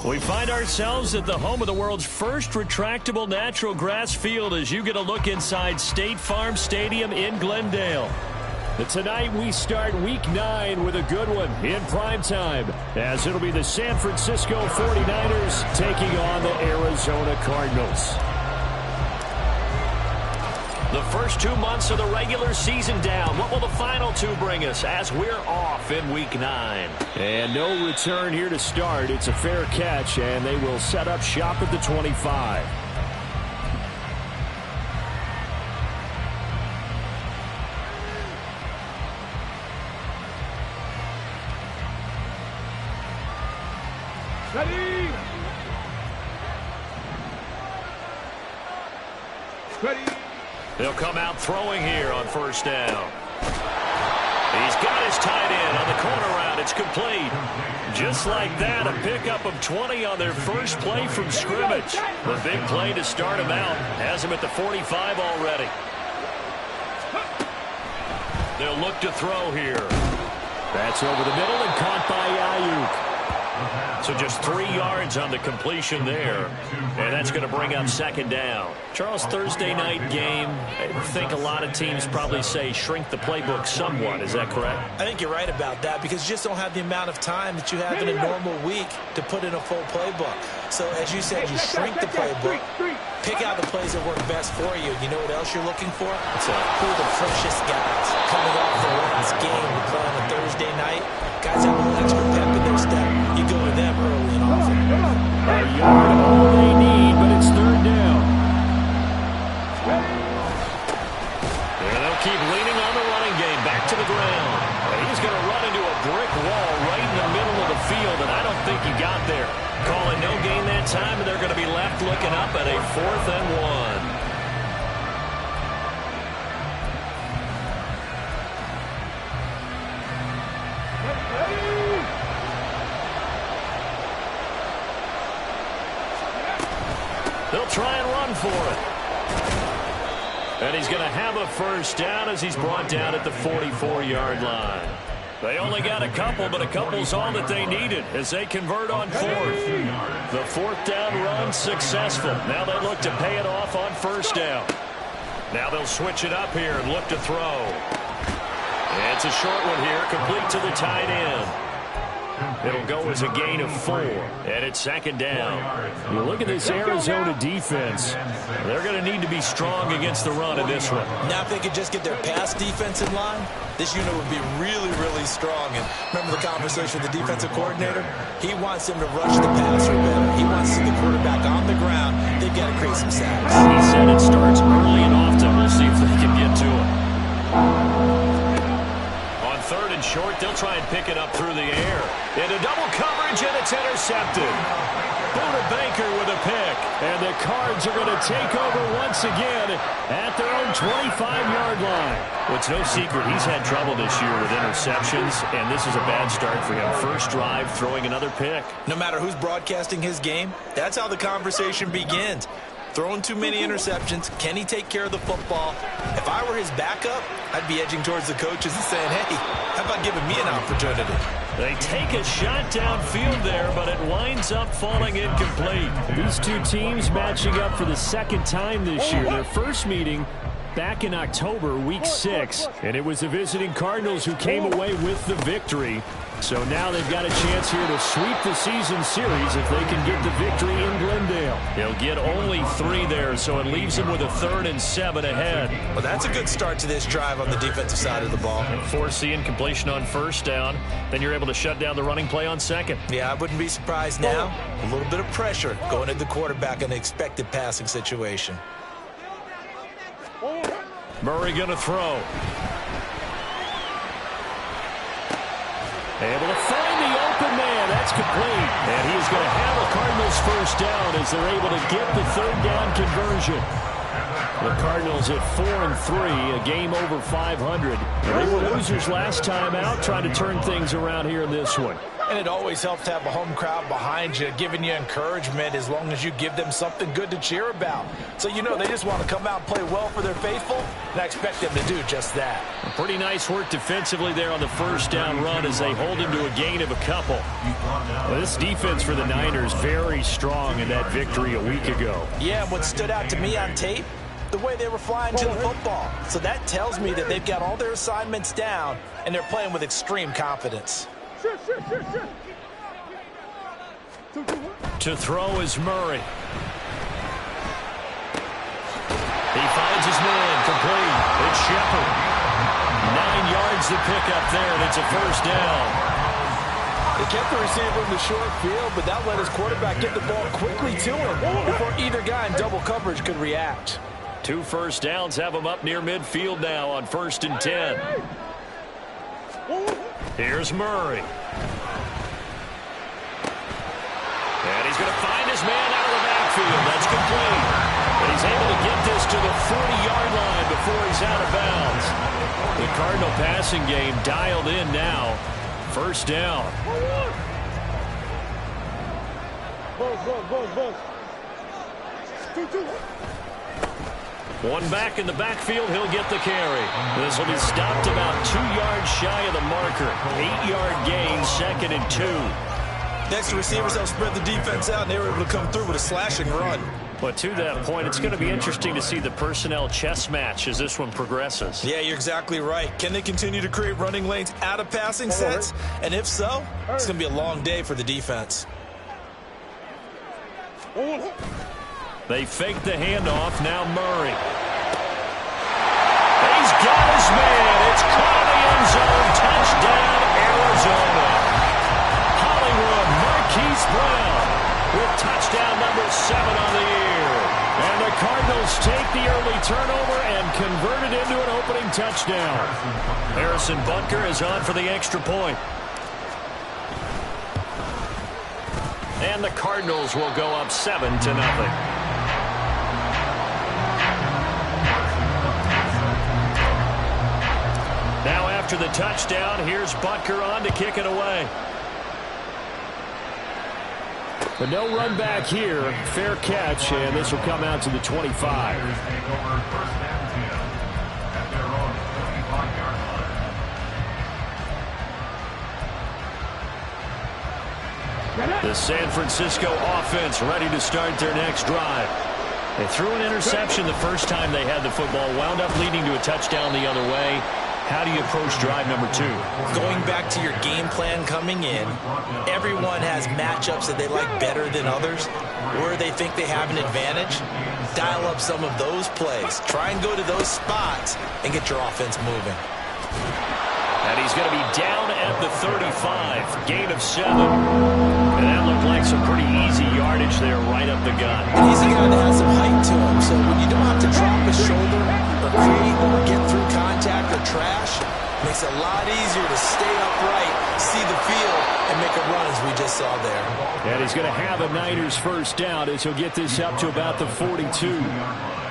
We find ourselves at the home of the world's first retractable natural grass field as you get a look inside State Farm Stadium in Glendale. And tonight we start Week 9 with a good one in primetime, as it'll be the San Francisco 49ers taking on the Arizona Cardinals. The first 2 months of the regular season down. What will the final 2 bring us as we're off in Week 9? And no return here to start. It's a fair catch, and they will set up shop at the 25. Ready? Ready? They'll come out throwing here on first down. He's got his tight end on the corner route. It's complete. Just like that, a pickup of 20 on their first play from scrimmage. The big play to start him out. Has him at the 45 already. They'll look to throw here. That's over the middle and caught by Ayuk. So just 3 yards on the completion there. And that's going to bring up second down. Charles, Thursday night game, I think a lot of teams probably say shrink the playbook somewhat. Is that correct? I think you're right about that because you just don't have the amount of time that you have in a normal week to put in a full playbook. So as you said, you shrink the playbook, pick out the plays that work best for you. You know what else you're looking for? Who are the freshest guys coming off the last game to play on a Thursday night? Guys have a little extra pep in their step. You go with them early and often. A yard all they need, but it's third down. And they'll keep leaning on the running game. Back to the ground. And he's going to run into a brick wall right in the middle of the field, and I don't think he got there. Calling no gain that time, and they're going to be left looking up at a 4th and 1. They'll try and run for it. And he's going to have a first down as he's brought down at the 44-yard line. They only got a couple, but a couple's all that they needed as they convert on 4th. The 4th down run successful. Now they look to pay it off on first down. Now they'll switch it up here and look to throw. It's a short one here, complete to the tight end. It'll go as a gain of 4, and it's second down. You look at this Arizona defense. They're going to need to be strong against the run in this one. Now if they could just get their pass defense in line, this unit would be really, really strong. And remember the conversation with the defensive coordinator? He wants them to rush the passer better. He wants the quarterback on the ground. They've got to create some sacks. He said it starts early and often. We'll see if they can get to it. Third and short, they'll try and pick it up through the air. Into double coverage, and it's intercepted. Buda Baker with a pick. And the Cards are going to take over once again at their own 25-yard line. Well, it's no secret he's had trouble this year with interceptions, and this is a bad start for him. First drive, throwing another pick. No matter who's broadcasting his game, that's how the conversation begins. Throwing too many interceptions. Can he take care of the football? If I were his backup, I'd be edging towards the coaches and saying, hey, how about giving me an opportunity? They take a shot downfield there, but it winds up falling incomplete. These two teams matching up for the second time this year. Their first meeting back in October, Week 6, and it was the visiting Cardinals who came away with the victory. So now they've got a chance here to sweep the season series if they can get the victory in Glendale. They'll get only 3 there, so it leaves them with a 3rd and 7 ahead. Well, that's a good start to this drive on the defensive side of the ball. Force the incompletion on first down, then you're able to shut down the running play on second. Yeah, I wouldn't be surprised now. A little bit of pressure going at the quarterback in an expected passing situation. Murray going to throw. Able to find the open man. That's complete. And he's going to have a Cardinals first down as they're able to get the 3rd down conversion. The Cardinals at 4-3, a game over 500. They were losers last time out, trying to turn things around here in this one. And it always helps to have a home crowd behind you, giving you encouragement as long as you give them something good to cheer about. So you know they just want to come out and play well for their faithful, and I expect them to do just that. Pretty nice work defensively there on the first down run as they hold him to a gain of a couple. Well, this defense for the Niners very strong in that victory a week ago. Yeah, and what stood out to me on tape, the way they were flying to the football. So that tells me that they've got all their assignments down, and they're playing with extreme confidence. To throw is Murray. He finds his man, complete. It's Shepard. 9 yards to pick up there, and it's a first down. They kept the receiver in the short field, but that let his quarterback get the ball quickly to him before either guy in double coverage could react. 2 first downs have him up near midfield now on 1st and 10. Here's Murray. And he's going to find his man out of the backfield. That's complete. And he's able to get this to the 40-yard line before he's out of bounds. The Cardinal passing game dialed in now. First down. One back in the backfield, he'll get the carry. This will be stopped about 2 yards shy of the marker. 8-yard gain, 2nd and 2. Next, the receivers help spread the defense out, and they were able to come through with a slashing run. But to that point, it's going to be interesting to see the personnel chess match as this one progresses. Yeah, you're exactly right. Can they continue to create running lanes out of passing sets? And if so, it's going to be a long day for the defense. They fake the handoff. Now Murray. He's got his man. It's caught in the end zone. Touchdown, Arizona. Hollywood Marquise Brown with touchdown number 7 on the year. And the Cardinals take the early turnover and convert it into an opening touchdown. Harrison Butker is on for the extra point. And the Cardinals will go up 7-0. Now after the touchdown, here's Butker on to kick it away. But no run back here. Fair catch, and this will come out to the 25. The San Francisco offense ready to start their next drive. They threw an interception the first time they had the football, wound up leading to a touchdown the other way. How do you approach drive number 2? Going back to your game plan coming in, everyone has matchups that they like better than others. Where they think they have an advantage, dial up some of those plays. Try and go to those spots and get your offense moving. And he's going to be down at the 35. Gain of 7. And that looked like some pretty easy yardage there right up the gut. And he's a guy that has some height to him, so when you don't have to drop his shoulder or create or get through contact or trash, it makes it a lot easier to stay upright, see the field, and make a run as we just saw there. And he's going to have a Niners first down as he'll get this up to about the 42.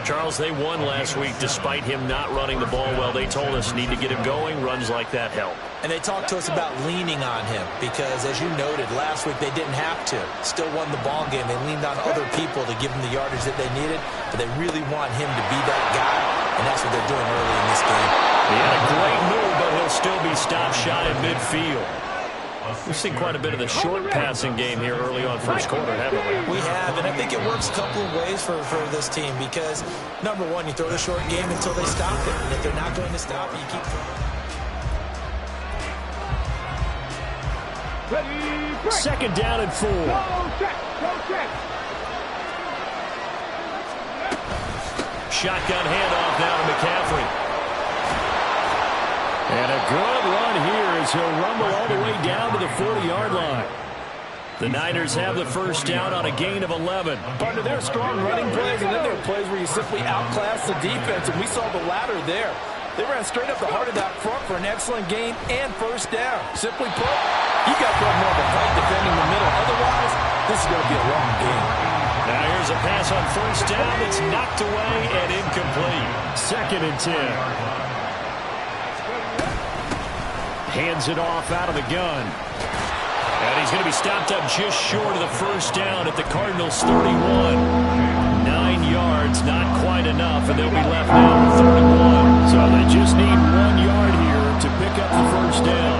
Charles, they won last week despite him not running the ball well. They told us need to get him going. Runs like that help. And they talked to us about leaning on him because, as you noted, last week they didn't have to. Still won the ball game. They leaned on other people to give them the yardage that they needed, but they really want him to be that guy, and that's what they're doing early in this game. He had a great move, but he'll still be stopped shy of midfield. We've seen quite a bit of the short passing game here early on first quarter, haven't we? We have, and I think it works a couple of ways for this team because, number one, you throw the short game until they stop it. And if they're not going to stop it, you keep throwing. Second down and 4. Shotgun handoff now to McCaffrey. And a good run here as he'll rumble all the way down to the 40-yard line. The Niners have the first down on a gain of 11. Partner, there are strong running plays, and then there are plays where you simply outclass the defense, and we saw the latter there. They ran straight up the heart of that front for an excellent gain and first down. Simply put, you got to have more of a fight defending the middle. Otherwise, this is going to be a long game. Now here's a pass on first down that's knocked away and incomplete. 2nd and 10. Hands it off out of the gun. And he's going to be stopped up just short of the first down at the Cardinals' 31. 9 yards, not quite enough, and they'll be left now with 31. So they just need 1 yard here to pick up the first down.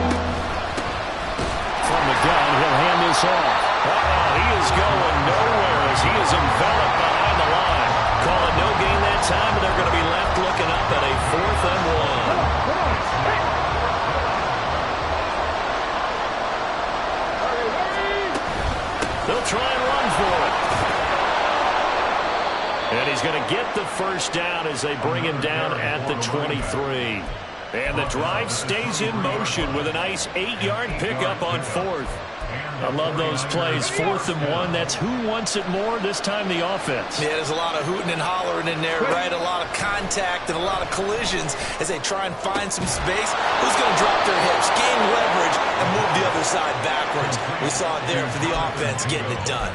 From the gun, he'll hand this off. He is going nowhere as he is enveloped behind the line. Call it no gain that time, and they're going to be left looking up at a 4th and 1. They'll try and run for it. And he's going to get the first down as they bring him down at the 23. And the drive stays in motion with a nice 8-yard pickup on 4th. I love those plays. 4th and 1. That's who wants it more, this time the offense. Yeah, there's a lot of hooting and hollering in there, right? A lot of contact and a lot of collisions as they try and find some space. Who's going to drop their hips, gain leverage, and move the other side backwards? We saw it there for the offense getting it done.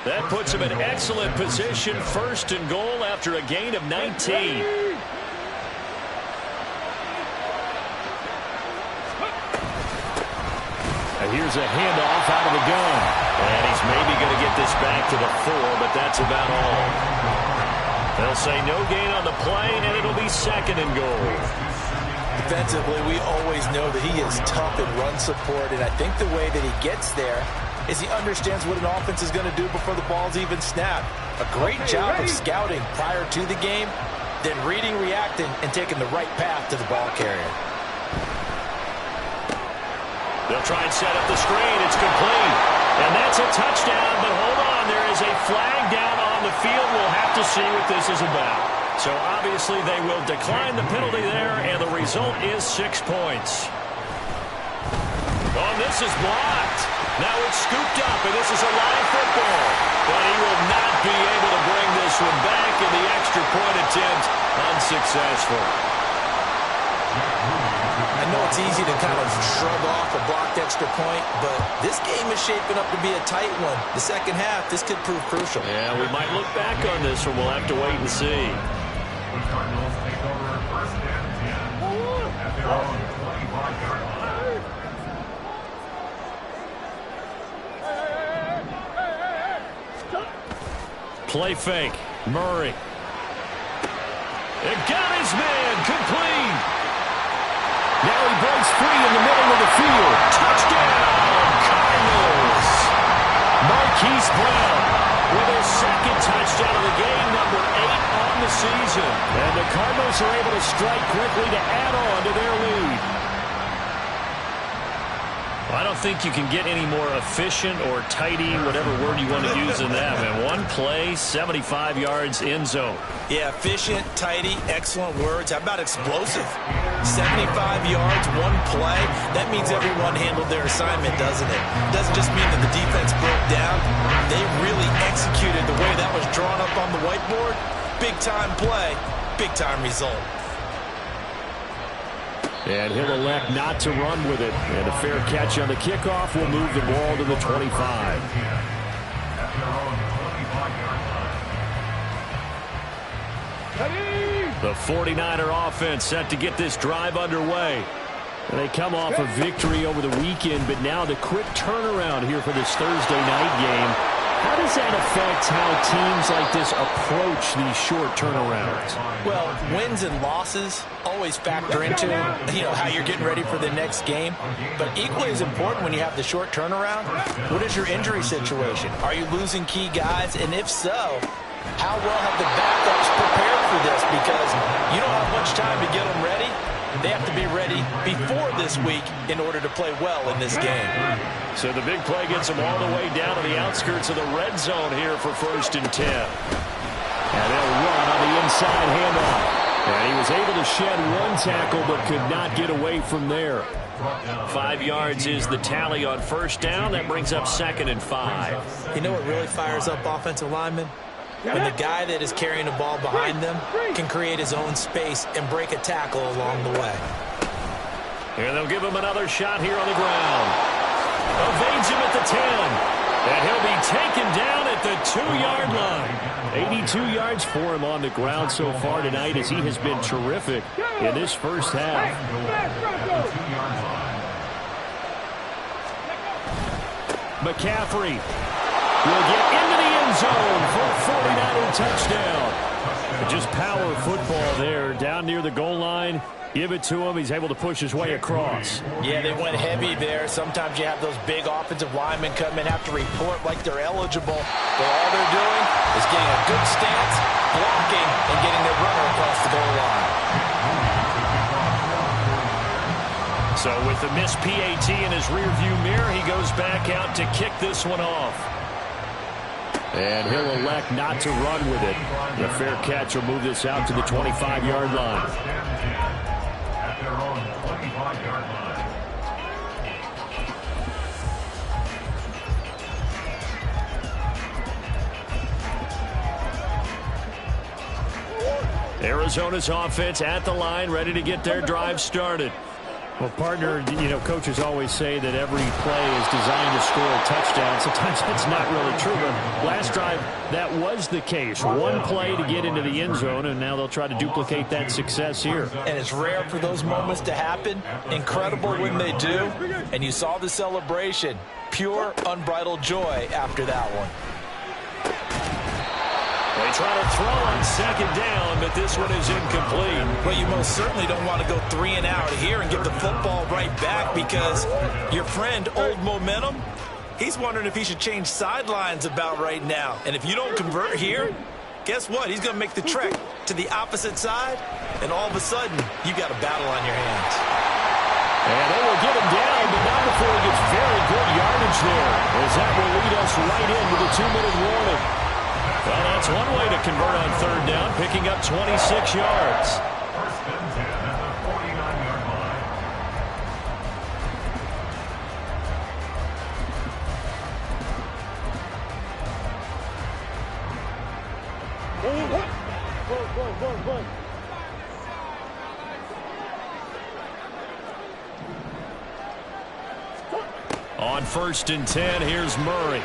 That puts him in excellent position. 1st and goal after a gain of 19. Here's a handoff out of the gun. And he's maybe going to get this back to the 4, but that's about all. They'll say no gain on the play, and it'll be 2nd and goal. Defensively, we always know that he is tough in run support, and I think the way that he gets there is he understands what an offense is going to do before the ball's even snapped. A great job of scouting prior to the game, then reading, reacting, and taking the right path to the ball carrier. They'll try and set up the screen. It's complete. And that's a touchdown, but hold on. There is a flag down on the field. We'll have to see what this is about. So obviously they will decline the penalty there, and the result is 6 points. Oh, this is blocked. Now it's scooped up, and this is a live football. But he will not be able to bring this one back, and the extra point attempt unsuccessful. I know it's easy to kind of shrug off a blocked extra point, but this game is shaping up to be a tight one. The second half, this could prove crucial. Yeah, we might look back on this one. We'll have to wait and see. Play fake. Murray. It got his man. Complete. Now he breaks free in the middle of the field. Touchdown, Cardinals. Marquise Brown with his 2nd touchdown of the game, number 8 on the season. And the Cardinals are able to strike quickly to add on to their lead. I don't think you can get any more efficient or tidy, whatever word you want to use in that, man. One play, 75 yards, end zone. Yeah, efficient, tidy, excellent words. How about explosive? 75 yards, one play. That means everyone handled their assignment, doesn't it? Doesn't just mean that the defense broke down. They really executed the way that was drawn up on the whiteboard. Big-time play, big-time result. And he'll elect not to run with it. And a fair catch on the kickoff will move the ball to the 25. The 49er offense set to get this drive underway. And they come off a victory over the weekend, but now the quick turnaround here for this Thursday night game. How does that affect how teams like this approach these short turnarounds? Well, wins and losses always factor into, how you're getting ready for the next game. But equally as important when you have the short turnaround, what is your injury situation? Are you losing key guys? And if so, how well have the backups prepared for this? Because you don't have much time to get them ready. They have to be ready before this week in order to play well in this game. So the big play gets them all the way down to the outskirts of the red zone here for 1st and 10. And they'll run on the inside handoff. And he was able to shed one tackle but could not get away from there. 5 yards is the tally on 1st down. That brings up 2nd and 5. You know what really fires up offensive linemen? When the guy that is carrying the ball behind them can create his own space and break a tackle along the way. Here they'll give him another shot here on the ground. Evades him at the 10. And he'll be taken down at at the 2-yard line. 82 yards for him on the ground so far tonight as he has been terrific in this first half. McCaffrey will get into the end zone for a 49er touchdown. Just power football there down near the goal line. Give it to him. He's able to push his way across. Yeah, they went heavy there. Sometimes you have those big offensive linemen come in, have to report like they're eligible. But all they're doing is getting a good stance, blocking, and getting their runner across the goal line. So with the missed PAT in his rearview mirror, he goes back out to kick this one off. And he'll elect not to run with it. The fair catch will move this out to the 25-yard line. At their own 25-yard line. Arizona's offense at the line, ready to get their drive started. Well, partner, you know, coaches always say that every play is designed to score a touchdown. Sometimes that's not really true, but last drive, that was the case. One play to get into the end zone, and now they'll try to duplicate that success here. And it's rare for those moments to happen. Incredible when they do. And you saw the celebration. Pure, unbridled joy after that one. They try to throw on second down, but this one is incomplete. Well, you most certainly don't want to go 3 and out here and give the football right back because your friend, Old Momentum, he's wondering if he should change sidelines about right now. And if you don't convert here, guess what? He's going to make the trek to the opposite side, and all of a sudden, you got a battle on your hands. And they will get him down, but not before he gets very good yardage there, as that will lead us right into the 2-minute warning. Well, that's one way to convert on third down, picking up 26 yards. First and 10 at the 49-yard line. On first and 10, here's Murray.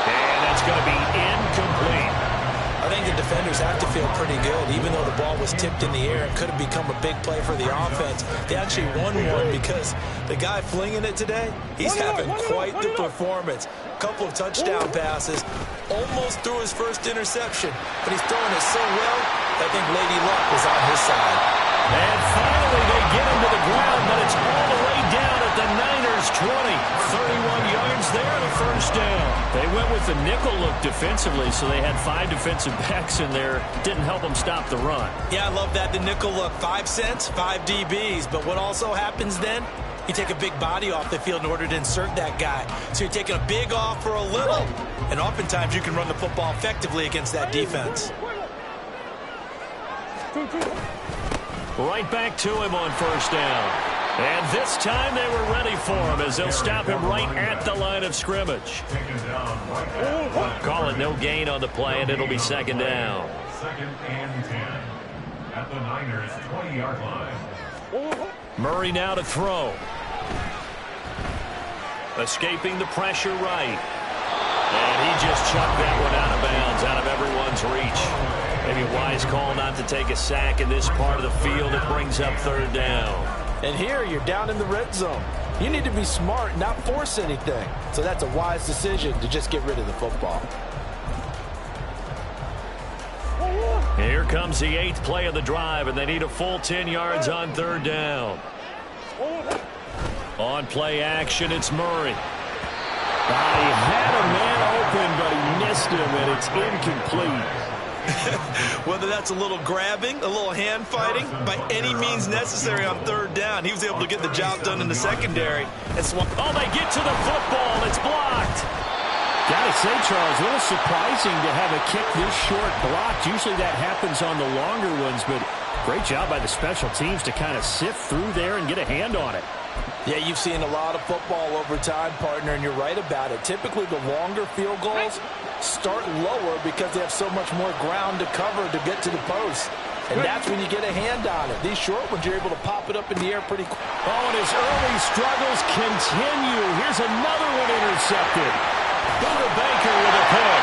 And that's going to be incomplete. I think the defenders have to feel pretty good. Even though the ball was tipped in the air and could have become a big play for the offense, they actually won one because the guy flinging it today, he's having quite the performance. A couple of touchdown passes, almost threw his first interception, but he's throwing it so well, I think Lady Luck was on his side. And finally they get him to the ground, but it's all the way down at the Niners 20. 31 yards there, the first down. They went with the nickel look defensively, so they had 5 defensive backs in there. Didn't help them stop the run. Yeah, I love that, the nickel look. 5 cents, 5 DBs. But what also happens then? You take a big body off the field in order to insert that guy. So you're taking a big off for a little. And oftentimes you can run the football effectively against that defense. Right back to him on first down. And this time they were ready for him as they'll stop him right at the line of scrimmage. Call it no gain on the play, and it'll be second down. Second and 10 at the Niners 20-yard line. Murray now to throw. Escaping the pressure right. And he just chucked that one out of bounds, out of everyone's reach. Maybe a wise call not to take a sack in this part of the field. It brings up third down. And here you're down in the red zone. You need to be smart, not force anything. So that's a wise decision to just get rid of the football. Here comes the 8th play of the drive, and they need a full 10 yards on third down. On play action, it's Murray. He had a man open, but he missed him, and it's incomplete. Whether that's a little grabbing, a little hand fighting, by any means necessary on third down, he was able to get the job done in the secondary. And oh, they get to the football. It's blocked. Gotta say, Charles, a little surprising to have a kick this short blocked. Usually that happens on the longer ones, but great job by the special teams to kind of sift through there and get a hand on it. Yeah, you've seen a lot of football over time, partner, and you're right about it. Typically, the longer field goals start lower because they have so much more ground to cover to get to the post. And that's when you get a hand on it. These short ones, you're able to pop it up in the air pretty quick. Oh, and his early struggles continue. Here's another one intercepted. Buda Baker with a pick.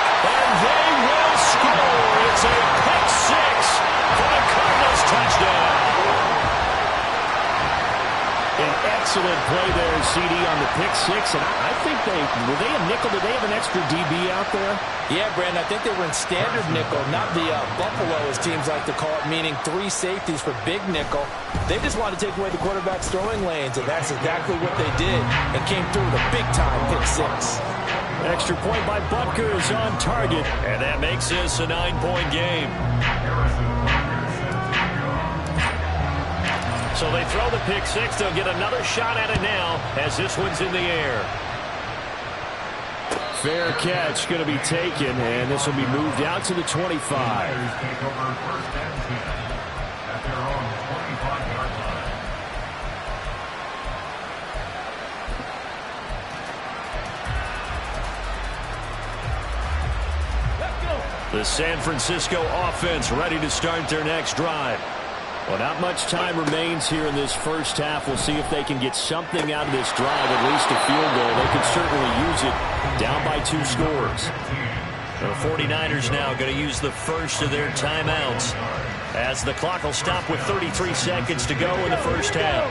Excellent play there, CD, on the pick six. And I think were they a nickel? Did they have an extra DB out there? Yeah, Brandon, I think they were in standard nickel, not the Buffalo, as teams like to call it, meaning 3 safeties for big nickel. They just wanted to take away the quarterback's throwing lanes, and that's exactly what they did, and came through with a big-time pick six. Extra point by Butker is on target. And that makes this a 9-point game. So they throw the pick six. They'll get another shot at it now as this one's in the air. Fair catch going to be taken, and this will be moved out to the 25. Take over first and 10 at their own 25-yard line. The San Francisco offense ready to start their next drive. Well, not much time remains here in this first half. We'll see if they can get something out of this drive, at least a field goal. They can certainly use it down by 2 scores. The 49ers now going to use the first of their timeouts as the clock will stop with 33 seconds to go in the first half.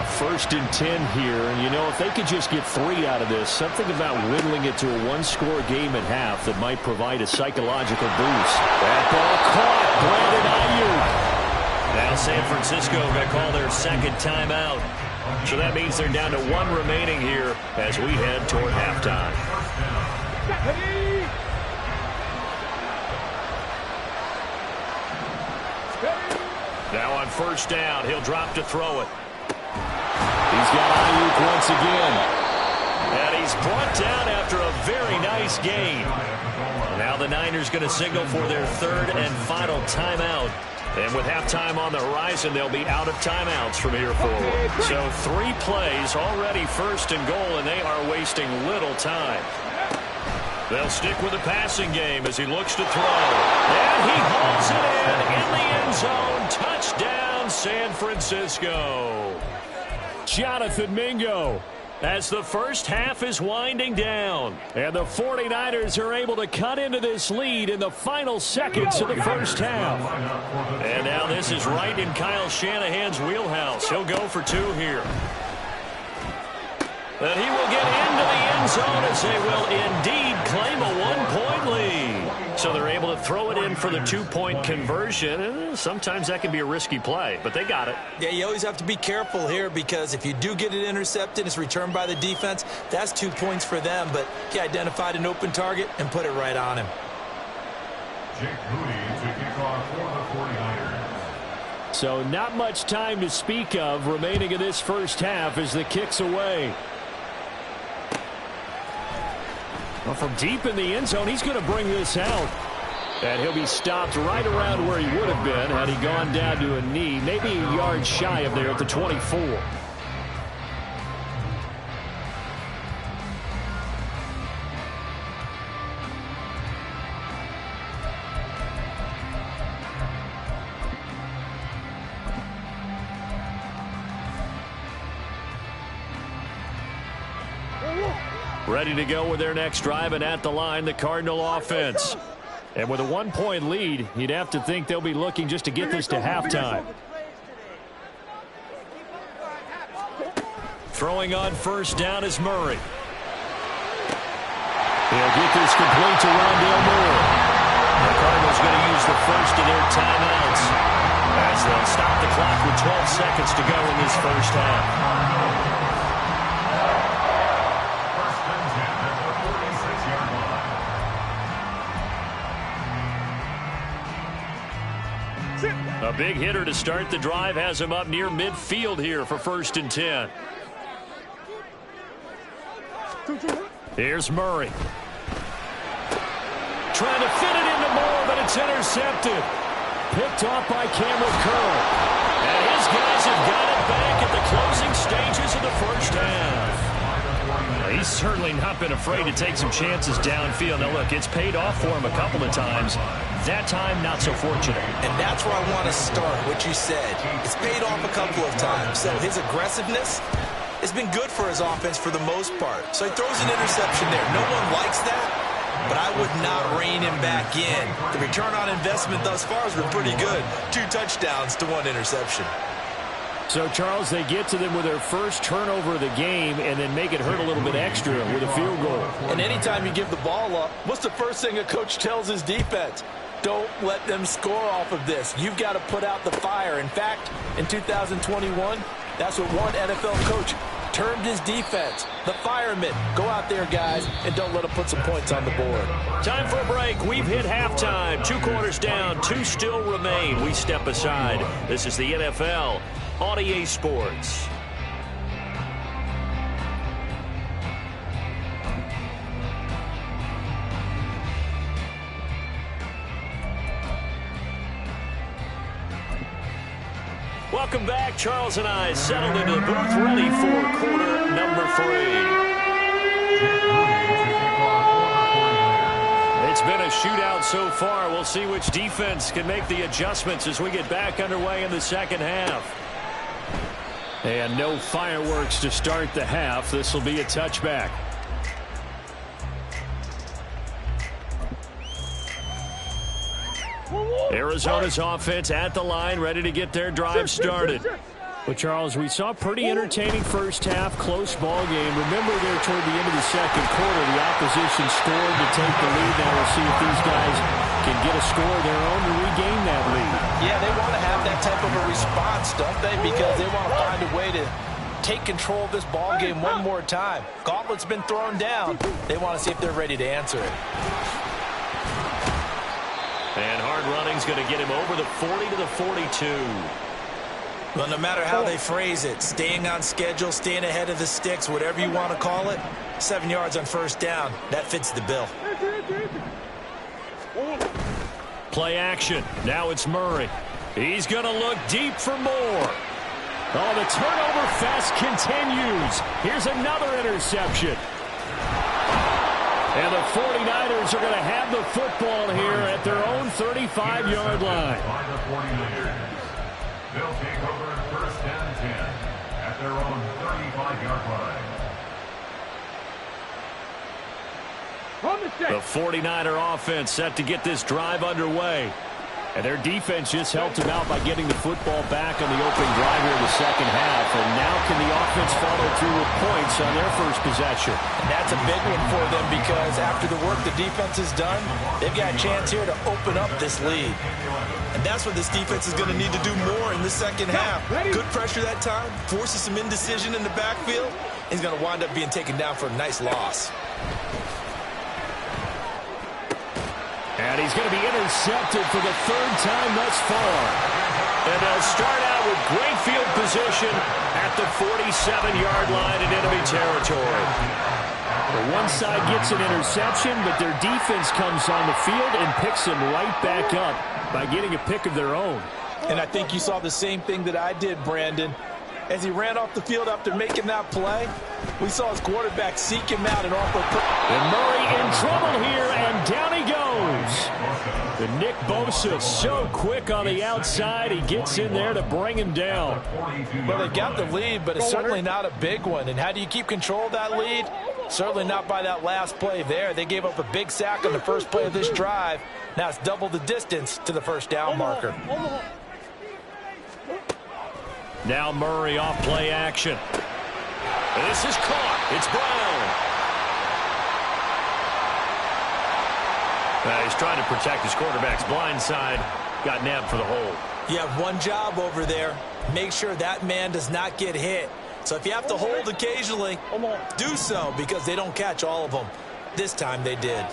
A 1st and 10 here, and you know, if they could just get 3 out of this, something about whittling it to a 1-score game at half that might provide a psychological boost. That ball caught. Brandon Ayuk. Now San Francisco going to call their second timeout. So that means they're down to 1 remaining here as we head toward halftime. Now on first down, he'll drop to throw it. He's got Ayuk once again. And he's brought down after a very nice gain. Now the Niners going to signal for their 3rd and final timeout. And with halftime on the horizon, they'll be out of timeouts from here forward. So 3 plays already 1st and goal, and they are wasting little time. They'll stick with the passing game as he looks to throw. And he hauls it in the end zone. Touchdown, San Francisco. Jonathan Mingo. As the first half is winding down. And the 49ers are able to cut into this lead in the final seconds of the first half. And now this is right in Kyle Shanahan's wheelhouse. He'll go for 2 here. And he will get into the end zone as they will indeed claim a 1-point lead. So they're able to throw it in for the 2-point conversion. Sometimes that can be a risky play, but they got it. Yeah, you always have to be careful here because if you do get it intercepted, it's returned by the defense. That's 2 points for them, but he identified an open target and put it right on him. Jake Moody to kick off for the 49ers. So not much time to speak of remaining in this first half as the kick's away. Well, from deep in the end zone, he's going to bring this out. And he'll be stopped right around where he would have been had he gone down to a knee, maybe a yard shy of there at the 24. Ready to go with their next drive, and at the line, the Cardinal offense. And with a 1-point lead, you'd have to think they'll be looking just to get this to halftime. Throwing on first down is Murray. He'll get this complete to Rondale Moore. The Cardinals going to use the first of their timeouts as they'll stop the clock with 12 seconds to go in this first half. A big hitter to start the drive has him up near midfield here for 1st and 10. Here's Murray. Trying to fit it into Moore, but it's intercepted. Picked off by Cameron Curl. And his guys have got it back at the closing stages of the first half. He's certainly not been afraid to take some chances downfield. Now, look, it's paid off for him a couple of times. That time, not so fortunate. And that's where I want to start, what you said. It's paid off a couple of times. So his aggressiveness has been good for his offense for the most part. So he throws an interception there. No one likes that, but I would not rein him back in. The return on investment thus far has been pretty good. 2 touchdowns to 1 interception. So, Charles, they get to them with their first turnover of the game and then make it hurt a little bit extra with a field goal. And anytime you give the ball up, what's the first thing a coach tells his defense? Don't let them score off of this. You've got to put out the fire. In fact, in 2021, that's what one NFL coach termed his defense, the firemen. Go out there, guys, and don't let them put some points on the board. Time for a break. We've hit halftime. 2 quarters down, 2 still remain. We step aside. This is the NFL on EA Sports. Welcome back. Charles and I settled into the booth, ready for quarter number 3. It's been a shootout so far. We'll see which defense can make the adjustments as we get back underway in the second half. And no fireworks to start the half. This will be a touchback. Arizona's offense at the line, ready to get their drive started. Well, Charles, we saw a pretty entertaining first half, close ball game. Remember there toward the end of the second quarter, the opposition scored to take the lead. Now we'll see if these guys can get a score of their own to regain that lead. Yeah, they want to have that type of a response, don't they? Because they want to find a way to take control of this ball game one more time. Gauntlet's been thrown down. They want to see if they're ready to answer it. And hard running's going to get him over the 40 to the 42. Well, no matter how they phrase it, staying on schedule, staying ahead of the sticks, whatever you want to call it, 7 yards on first down, that fits the bill. Play action. Now it's Murray. He's going to look deep for more. Oh, the turnover fest continues. Here's another interception. And the 49ers are going to have the football here at their own 35-yard line. They'll take over first and 10 at their own 35-yard line. The 49er offense set to get this drive underway. And their defense just helped them out by getting the football back on the opening drive here in the second half. And now can the offense follow through with points on their first possession? And that's a big one for them because after the work the defense has done, they've got a chance here to open up this lead. And that's what this defense is going to need to do more in the second half. Good pressure that time, forces some indecision in the backfield. He's going to wind up being taken down for a nice loss. And he's going to be intercepted for the third time thus far. And they'll start out with great field position at the 47-yard line in enemy territory. The one side gets an interception, but their defense comes on the field and picks him right back up by getting a pick of their own. And I think you saw the same thing that I did, Brandon. As he ran off the field after making that play, we saw his quarterback seek him out and offer. And Murray in trouble here, and down he goes. And Nick Bosa so quick on the outside, he gets in there to bring him down. Well, they got the lead, but it's certainly not a big one. And how do you keep control of that lead? Certainly not by that last play there. They gave up a big sack on the first play of this drive. Now it's double the distance to the first down marker. Now Murray off play action. This is caught. It's Brown. He's trying to protect his quarterback's blind side. Got nabbed for the hold. You have one job over there. Make sure that man does not get hit. So if you have to hold occasionally, do so because they don't catch all of them. This time they did.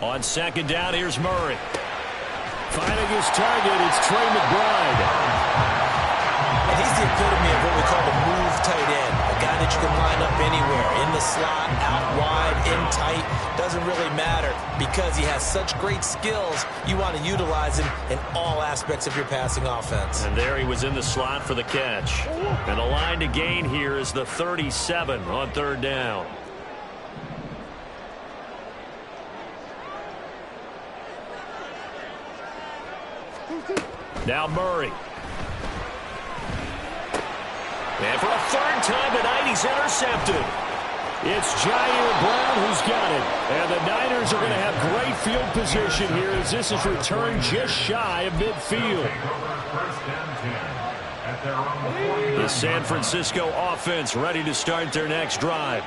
On second down, here's Murray. Finding his target, it's Trey McBride. And he's the epitome of what we call the move tight end. A guy that you can line up anywhere, in the slot, out wide, in tight. Doesn't really matter because he has such great skills. You want to utilize him in all aspects of your passing offense. And there he was in the slot for the catch. And the line to gain here is the 37 on third down. Now Murray. And for a third time tonight, he's intercepted. It's Jair Brown who's got it. And the Niners are going to have great field position here as this is returned just shy of midfield. The San Francisco offense ready to start their next drive.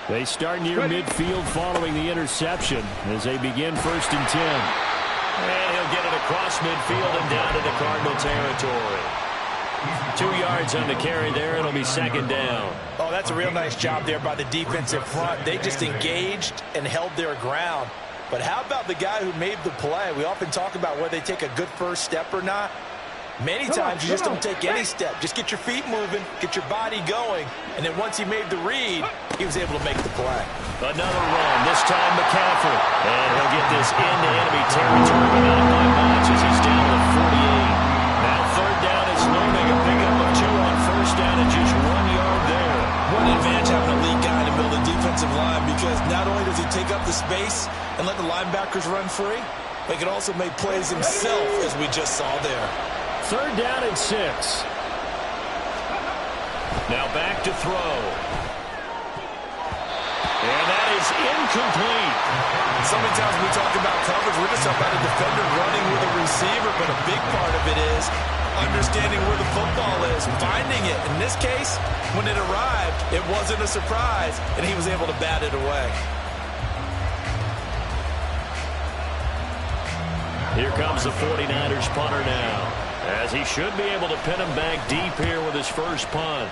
They start near midfield following the interception as they begin 1st and 10. And he'll get it across midfield and down into Cardinal territory. 2 yards on the carry there. It'll be 2nd down. Oh, that's a real nice job there by the defensive front. They just engaged and held their ground. But how about the guy who made the play? We often talk about whether they take a good first step or not. Many times you just don't take any step. Just get your feet moving, get your body going, and then once he made the read, he was able to make the play. Another run, this time McCaffrey. And he'll get this into enemy territory, but not by much as he's down to 48. Now 3rd down is looming, a pickup of 2 on 1st down and just 1 yard there. What an advantage having a lead guy to build a defensive line, because not only does he take up the space and let the linebackers run free, but he can also make plays himself, as we just saw there. 3rd down and 6. Now back to throw. And that is incomplete. So many times when we talk about coverage, we're just talking about a defender running with a receiver, but a big part of it is understanding where the football is, finding it. In this case, when it arrived, it wasn't a surprise, and he was able to bat it away. Here comes the 49ers punter now, as he should be able to pin him back deep here with his first punt.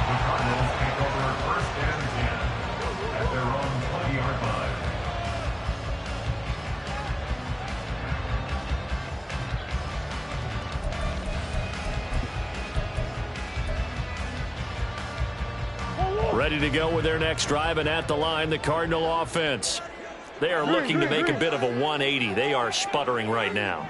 The Cardinals take over 1st and 10 at their own 20-yard line. Ready to go with their next drive, and at the line, the Cardinal offense. They are looking to make a bit of a 180. They are sputtering right now.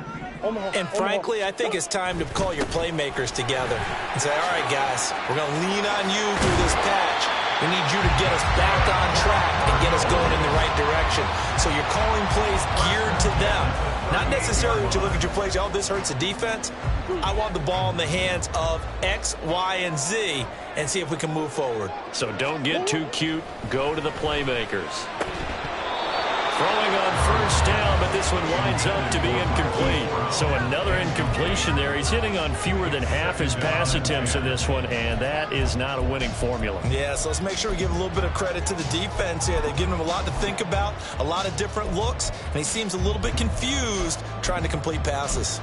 And frankly, I think it's time to call your playmakers together and say, all right, guys, we're going to lean on you through this patch. We need you to get us back on track and get us going in the right direction. So you're calling plays geared to them. Not necessarily when you look at your plays, oh, this hurts the defense. I want the ball in the hands of X, Y, and Z and see if we can move forward. So don't get too cute. Go to the playmakers. Throwing on 1st down, but this one winds up to be incomplete. So another incompletion there. He's hitting on fewer than half his pass attempts in this one, and that is not a winning formula. Yeah, so let's make sure we give a little bit of credit to the defense here. They've given him a lot to think about, a lot of different looks, and he seems a little bit confused trying to complete passes.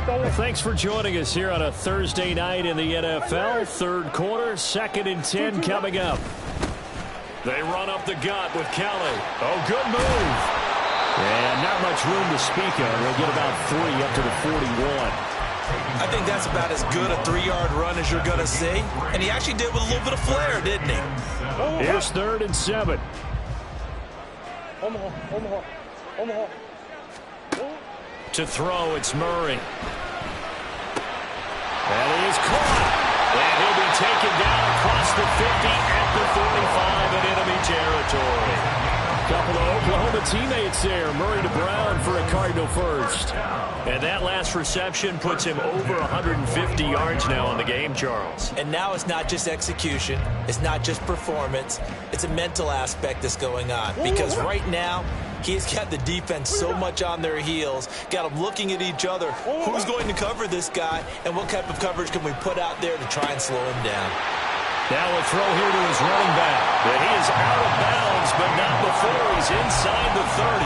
Well, thanks for joining us here on a Thursday night in the NFL. 3rd quarter, 2nd and 10 coming up. They run up the gut with Kelly. Oh, good move. And not much room to speak of. They'll get about 3 up to the 41. I think that's about as good a 3-yard run as you're going to see. And he actually did with a little bit of flair, didn't he? Here's 3rd and 7. To throw, it's Murray. And he is caught. And he'll be taken down across the 50 at the 45 in enemy territory. Couple of Oklahoma teammates there. Murray to Brown for a Cardinal first. And that last reception puts him over 150 yards now on the game, Charles. And now it's not just execution. It's not just performance. It's a mental aspect that's going on. Because right now, he's got the defense so much on their heels, got them looking at each other. Who's going to cover this guy, and what type of coverage can we put out there to try and slow him down? Now a throw here to his running back. And he is out of bounds, but not before he's inside the 30.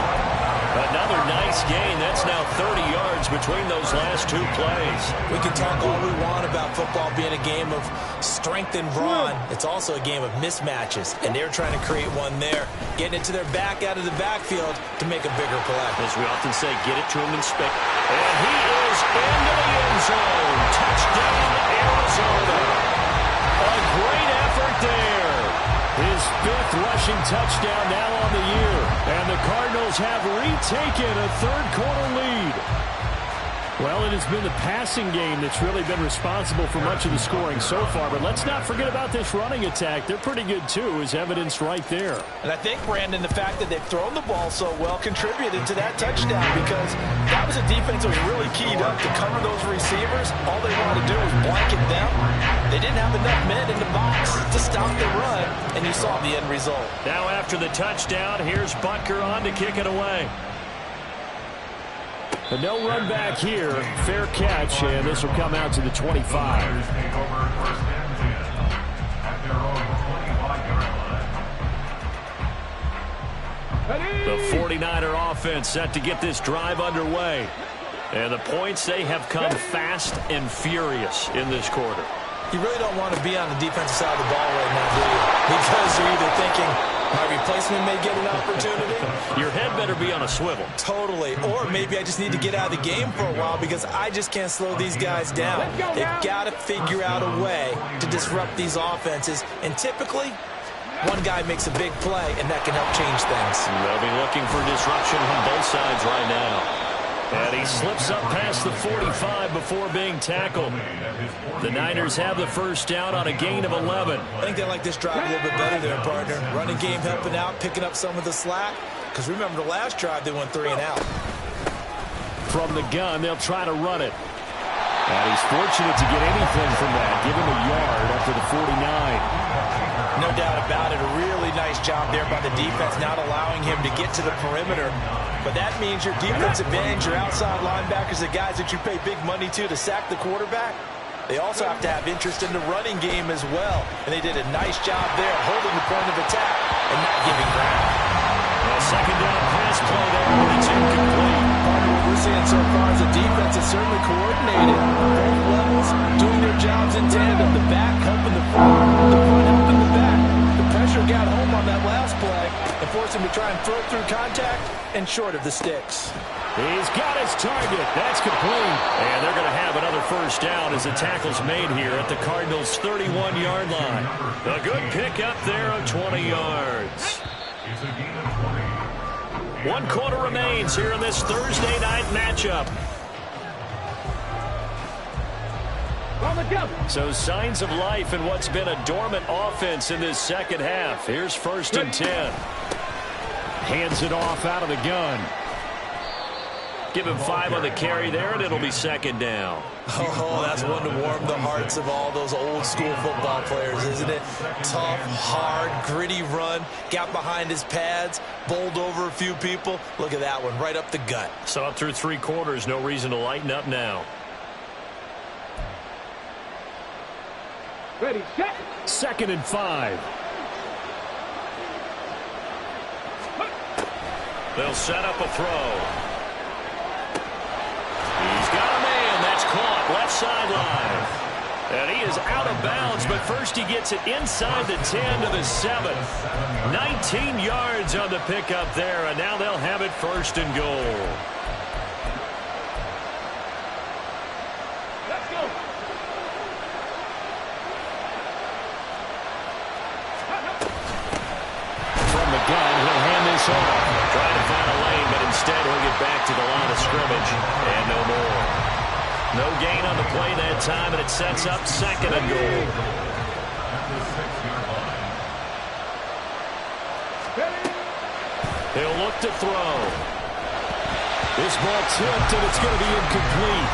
Another nice gain. That's now 30 yards between those last 2 plays. We can talk all we want about football being a game of strength and brawn. It's also a game of mismatches, and they're trying to create one there, getting it to their back out of the backfield to make a bigger play. As we often say, get it to him in space. And he is into the end zone. Touchdown, Arizona. A great effort there. His 5th rushing touchdown now on the year. And the Cardinals have retaken a 3rd quarter lead. Well, it has been the passing game that's really been responsible for much of the scoring so far. But let's not forget about this running attack. They're pretty good, too, as evidenced right there. And I think, Brandon, the fact that they've thrown the ball so well contributed to that touchdown, because that was a defense that was really keyed up to cover those receivers. All they wanted to do was blanket them. They didn't have enough men in the box to stop the run, and you saw the end result. Now after the touchdown, here's Butker on to kick it away. But no run back here. Fair catch, and this will come out to the 25. The 49er offense set to get this drive underway. And the points, they have come fast and furious in this quarter. You really don't want to be on the defensive side of the ball right now, do you? Because you're either thinking, my replacement may get an opportunity. Your head better be on a swivel. Totally. Or maybe I just need to get out of the game for a while because I just can't slow these guys down. They've got to figure out a way to disrupt these offenses. And typically, one guy makes a big play, and that can help change things. They'll be looking for disruption from both sides right now. And he slips up past the 45 before being tackled. The Niners have the first down on a gain of 11. I think they like this drive a little bit better there, partner. Running game helping out, picking up some of the slack. Because remember, the last drive, they went 3 and out. From the gun, they'll try to run it. And he's fortunate to get anything from that. Give him a yard up to the 49. No doubt about it. A really nice job there by the defense, not allowing him to get to the perimeter. But that means your defensive ends, your outside linebackers, the guys that you pay big money to sack the quarterback, they also have to have interest in the running game as well. And they did a nice job there holding the point of attack and not giving ground. A second down pass play there, and it's incomplete. Part of what we're seeing so far is the defense is certainly coordinated. Both levels doing their jobs in tandem. The back helping the front helping the back. The pressure got home on that last play and forced him to try and throw through contact and short of the sticks. He's got his target. That's complete. And they're going to have another first down as the tackle's made here at the Cardinals' 31-yard line. A good pick up there of 20 yards. 1 quarter remains here in this Thursday night matchup. So signs of life in what's been a dormant offense in this second half. Here's 1st and 10. Hands it off out of the gun. Give him 5 on the carry there, and it'll be 2nd down. Oh, that's one to warm the hearts of all those old school football players, isn't it? Tough, hard, gritty run, got behind his pads, bowled over a few people. Look at that one, right up the gut. So up through 3 quarters, no reason to lighten up now. Ready, set. 2nd and 5. They'll set up a throw. He's got a man. That's caught left sideline. And he is out of bounds, but first he gets it inside the 10 to the 7. 19 yards on the pickup there, and now they'll have it 1st and goal. Let's go. From the gun, he'll hand this off. Trying to find a lane, but instead he'll get back to the line of scrimmage. And no more. No gain on the play that time, and it sets up 2nd and goal. He'll look to throw. This ball tipped, and it's going to be incomplete.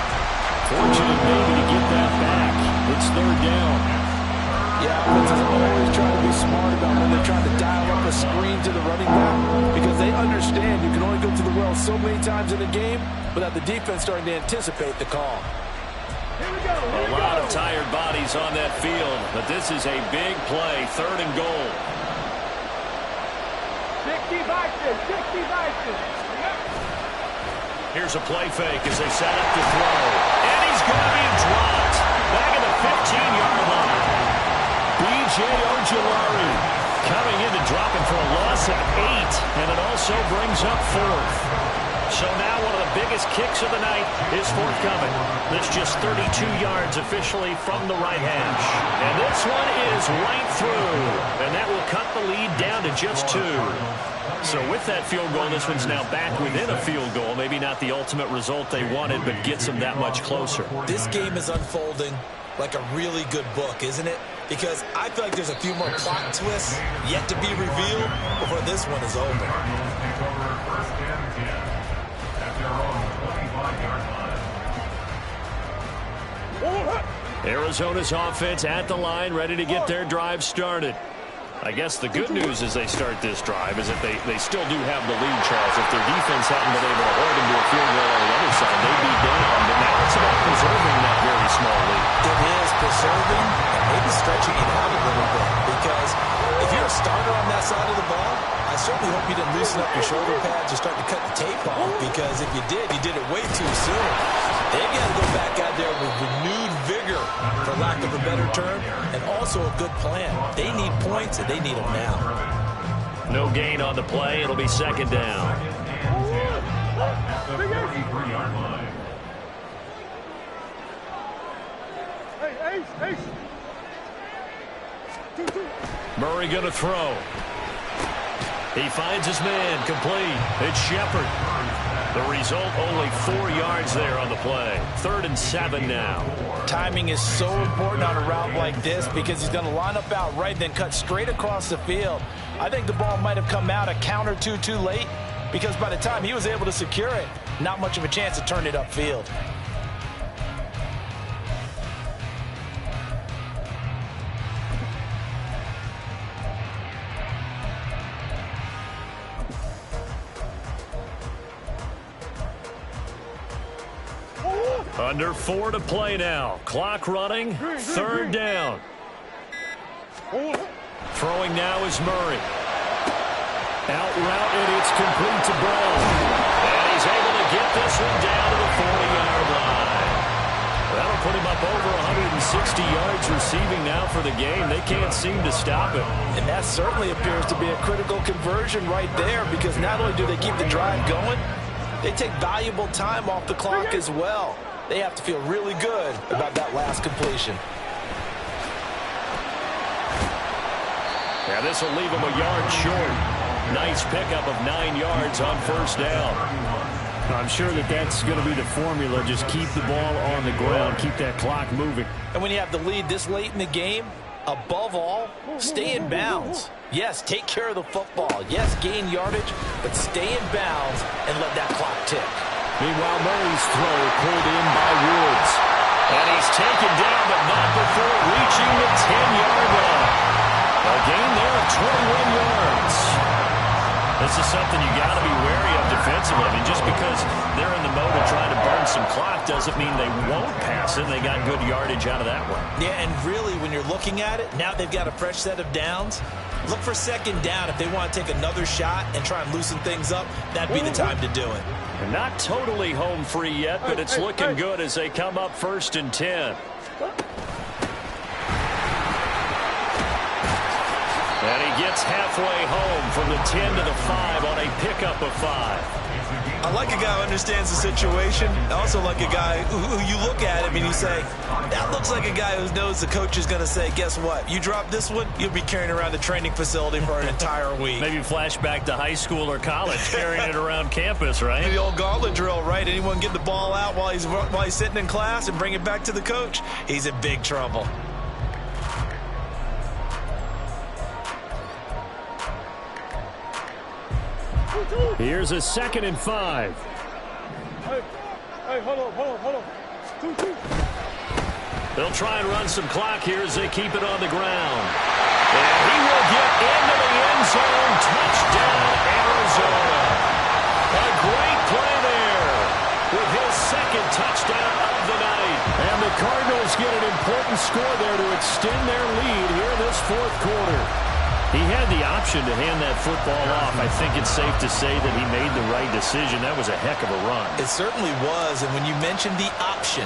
Fortunate maybe to get that back. It's 3rd down. Yeah, offenses always try to be smart about when they're trying to dial up a screen to the running back because they understand you can only go to the well so many times in a game without the defense starting to anticipate the call. A lot of tired bodies on that field, but this is a big play, 3rd and goal. 60 Vikings. Here's a play fake as they set up to throw. And he's going to be dropped back at the 15-yard line. B.J. Ojulari coming in to drop him for a loss of 8, and it also brings up 4th. So now one of the biggest kicks of the night is forthcoming. This just 32 yards officially from the right hash. And this one is right through. And that will cut the lead down to just 2. So with that field goal, this one's now back within a field goal. Maybe not the ultimate result they wanted, but gets them that much closer. This game is unfolding like a really good book, isn't it? Because I feel like there's a few more plot twists yet to be revealed before this one is over. Arizona's offense at the line, ready to get their drive started. I guess the good news as they start this drive is that they still do have the lead, Charles. If their defense hadn't been able to hold them to a field goal on the other side, they'd be down. But now it's about preserving that very small lead. It is preserving and maybe stretching it out a little bit. Because if you're a starter on that side of the ball, I certainly hope you didn't loosen up your shoulder pads or start to cut the tape off. Because if you did it way too soon. They've got to go back out there with renewed vigor, for lack of a better term, and also a good plan. They need points, and they need them now. No gain on the play. It'll be second down. Murray going to throw. He finds his man, complete. It's Shepard. The result, only 4 yards there on the play. 3rd and 7 now. Timing is so important on a route like this because he's going to line up out right, then cut straight across the field. I think the ball might have come out a count or two too late because by the time he was able to secure it, not much of a chance to turn it upfield. Under 4 to play now. Clock running. 3rd down. Throwing now is Murray. Out route, and it's complete to Brown. And he's able to get this one down to the 40-yard line. That'll put him up over 160 yards receiving now for the game. They can't seem to stop it. And that certainly appears to be a critical conversion right there because not only do they keep the drive going, they take valuable time off the clock as well. They have to feel really good about that last completion. Yeah, this will leave him a yard short. Nice pickup of 9 yards on 1st down. I'm sure that's going to be the formula. Just keep the ball on the ground. Keep that clock moving. And when you have the lead this late in the game, above all, stay in bounds. Yes, take care of the football. Yes, gain yardage, but stay in bounds and let that clock tick. Meanwhile, Murray's throw pulled in by Woods. And he's taken down, but not before reaching the 10-yard line. A gain there of 21 yards. This is something you got to be wary of defensively. I mean, just because they're in the mode of trying to burn some clock doesn't mean they won't pass it. They got good yardage out of that one. Yeah, and really, when you're looking at it, now they've got a fresh set of downs. Look for 2nd down. If they want to take another shot and try and loosen things up, that'd be the time to do it. And not totally home free yet, but it's looking good as they come up 1st and 10. And he gets halfway home from the 10 to the 5 on a pickup of 5. I like a guy who understands the situation. I also like a guy who you look at him and you say, that looks like a guy who knows the coach is going to say, guess what? You drop this one, you'll be carrying around the training facility for an entire week. Maybe flashback to high school or college, carrying it around campus, right? The old gauntlet drill, right? Anyone get the ball out while he's sitting in class and bring it back to the coach? He's in big trouble. Here's a 2nd and 5. Hey, hold on. 2. They'll try and run some clock here as they keep it on the ground. And he will get into the end zone. Touchdown, Arizona. A great play there with his 2nd touchdown of the night. And the Cardinals get an important score there to extend their lead here this 4th quarter. He had the option to hand that football off. I think it's safe to say that he made the right decision. That was a heck of a run. It certainly was. And when you mentioned the option,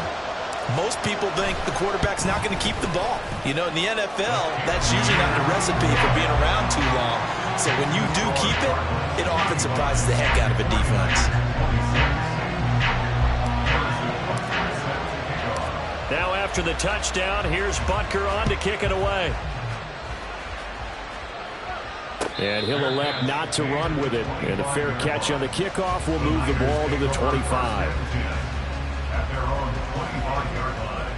Most people think the quarterback's not going to keep the ball. You know, in the NFL, that's usually not the recipe for being around too long. So when you do keep it, it often surprises the heck out of a defense. Now after the touchdown, here's Butker on to kick it away. And he'll elect not to run with it. And a fair catch on the kickoff will move the ball to the 25. At their own 25-yard line.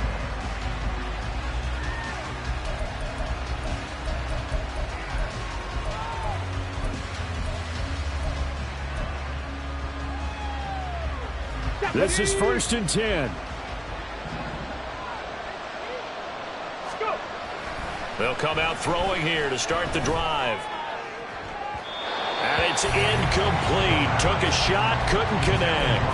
This is 1st and 10. They'll come out throwing here to start the drive. And it's incomplete. Took a shot, couldn't connect.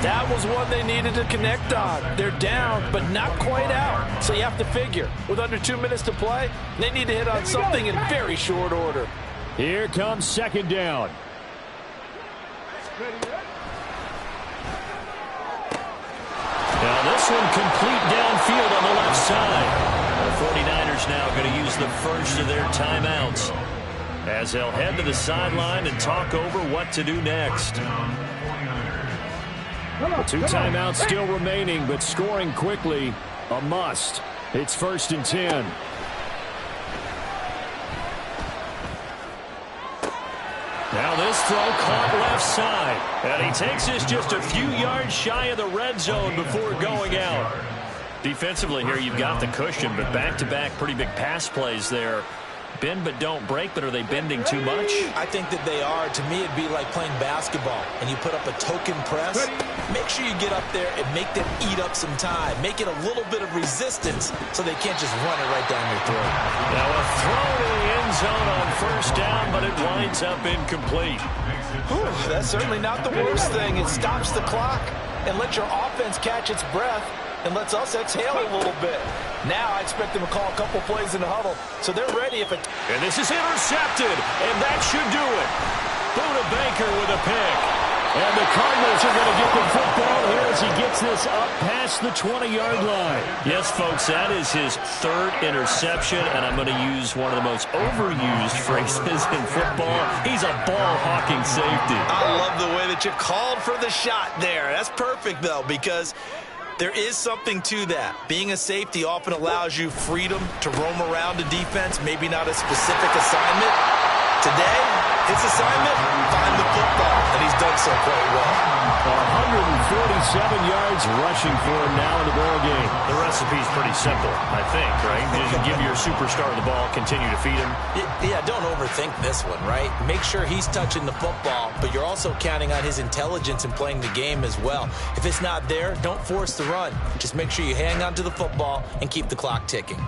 That was one they needed to connect on. They're down, but not quite out. So you have to figure, with under 2 minutes to play, they need to hit on something in very short order. Here comes 2nd down. Now this one complete downfield on the left side. The 49ers now going to use the first of their timeouts as they'll head to the sideline and talk over what to do next. 2 timeouts still remaining, but scoring quickly, a must. It's 1st and 10. Now this throw caught left side. And he takes this just a few yards shy of the red zone before going out. Defensively here, you've got the cushion, but back-to-back pretty big pass plays there. Bend but don't break, but are they bending too much? I think that they are. To me, it'd be like playing basketball, and you put up a token press. Make sure you get up there and make them eat up some time. Make it a little bit of resistance so they can't just run it right down your throat. Now a throw to the end zone on 1st down, but it winds up incomplete. Whew, that's certainly not the worst thing. It stops the clock and lets your offense catch its breath and lets us exhale a little bit. Now I expect them to call a couple plays in the huddle, so they're ready if it... And this is intercepted, and that should do it. Buda Baker with a pick. And the Cardinals are going to get the football here as he gets this up past the 20-yard line. Yes, folks, that is his 3rd interception, and I'm going to use one of the most overused phrases in football. He's a ball-hawking safety. I love the way that you called for the shot there. That's perfect, though, because there is something to that. Being a safety often allows you freedom to roam around a defense, maybe not a specific assignment. Today, his assignment, find the football, and he's done so quite well. 147 yards rushing for him now in the ball game. The recipe's pretty simple, I think, right? Just give your superstar the ball, continue to feed him. Yeah, don't overthink this one, right? Make sure he's touching the football, but you're also counting on his intelligence in playing the game as well. If it's not there, don't force the run. Just make sure you hang on to the football and keep the clock ticking.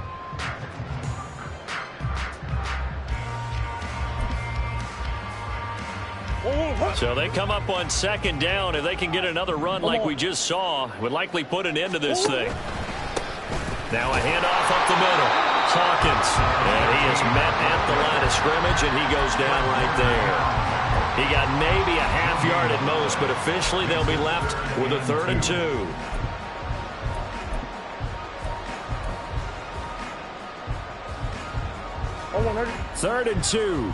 So they come up on 2nd down. If they can get another run like we just saw, would likely put an end to this thing. Now a handoff up the middle. Hawkins. And he is met at the line of scrimmage, and he goes down right there. He got maybe a half yard at most, but officially they'll be left with a 3rd and 2. Third and 2.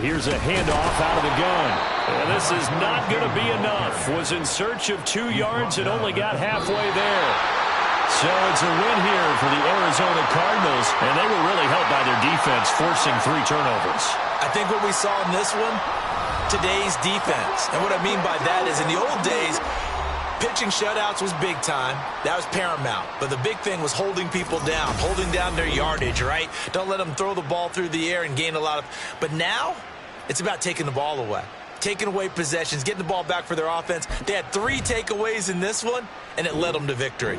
Here's a handoff out of the gun. And this is not going to be enough. Was in search of 2 yards and only got halfway there. So it's a win here for the Arizona Cardinals, and they were really helped by their defense, forcing 3 turnovers. I think what we saw in this one, today's defense. And what I mean by that is in the old days, pitching shutouts was big time. That was paramount. But the big thing was holding people down, holding down their yardage, right? Don't let them throw the ball through the air and gain a lot of... But now, it's about taking the ball away. Taking away possessions, getting the ball back for their offense. They had 3 takeaways in this one, and it led them to victory.